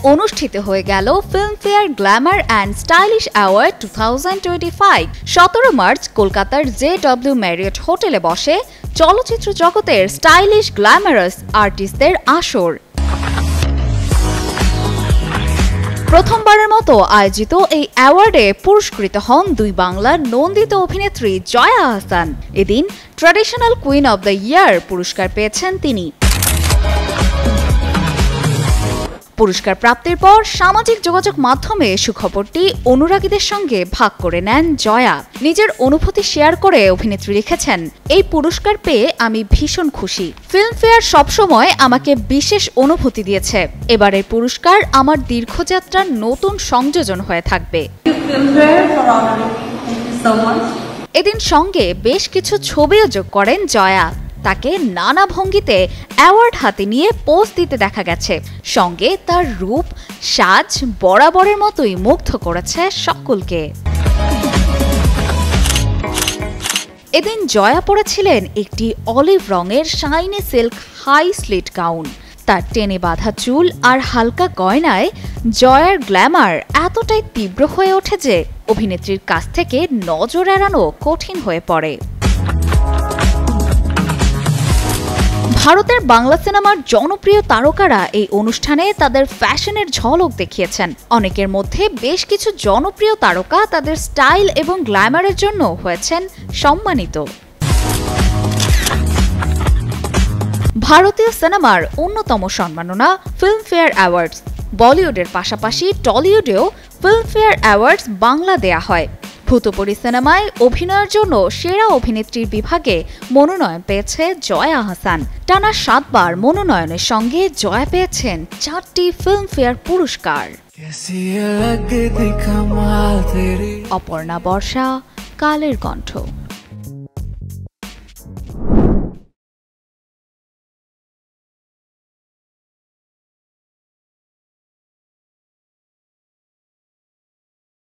অনুষ্ঠিত হয়ে গেল Filmfare Glamour and stylish award 2025। 17 March কলকাতার JW ম্যারিয়ট হোটেলে বসে চলচ্চিত্র জগতের স্টাইলিশ গ্ল্যামারাস আর্টিস্টদের আসর। প্রথমবারের মতো আয়োজিত এই অ্যাওয়ার্ডে পুরস্কৃত হন দুই বাংলার নন্দিত অভিনেত্রী জয়া আহসান। এদিন traditional queen of the year পুরস্কার পেয়েছেন তিনি। পুরস্কার প্রাপ্তির পর সামাজিক যোগাযোগ মাধ্যমে সুখবরটি অনুরাগীদের সঙ্গে ভাগ করে নেন জয়া। নিজের অনুভূতি শেয়ার করে অভিনেত্রী লিখেছেন, এই পুরস্কার পেয়ে আমি ভীষণ খুশি। ফিল্মফেয়ার সবসময় আমাকে বিশেষ অনুভূতি দিয়েছে। এবারের পুরস্কার আমার দীর্ঘযাত্রার নতুন সংযোজন হয়ে থাকবে। এদিন সঙ্গে বেশ কিছু ছবিও যোগ করেন জয়া। তাকে নানা ভঙ্গিতে অ্যাওয়ার্ড হাতে নিয়ে পোজ দিতে দেখা গেছে। সঙ্গে তার রূপ সাজ বরাবরের মতোই মুগ্ধ করেছে সকলকে। এদিন জয়া পরেছিলেন একটি অলিভ রঙের shiny silk high slit gown. তার টেনে বাঁধা চুল আর হালকা গয়নায় জয়ার গ্ল্যামার এতটাই তীব্র হয়ে ওঠে যে অভিনেত্রীর কাছ থেকে নজর এড়ানো কঠিন হয়ে পড়ে। ভারতের বাংলা সিনেমার জনপ্রিয় তারকারা এই অনুষ্ঠানে তাদের ফ্যাশনের ঝলক দেখিয়েছেন। অনেকের মধ্যে বেশ কিছু জনপ্রিয় তারকা তাদের স্টাইল এবং গ্ল্যামারের জন্য হয়েছেন সম্মানিত। ভারতীয় সিনেমার অন্যতম সম্মাননা ফিল্মফেয়ার অ্যাওয়ার্ডস। বলিউডের পাশাপাশি টলিউডেও ফিল্মফেয়ার অ্যাওয়ার্ডস বাংলা দেয়া হয়। ভূতপরি সিনেমায় অভিনয়ের জন্য সেরা অভিনেত্রীর বিভাগে মনোনয়ন পেয়েছে জয়া আহসান। টানা 7 বার মনোনয়নের সঙ্গে জয়া পেয়েছেন 4টি ফিল্মফেয়ার পুরস্কার। অপর্ণা বর্ষা, কালের কণ্ঠ।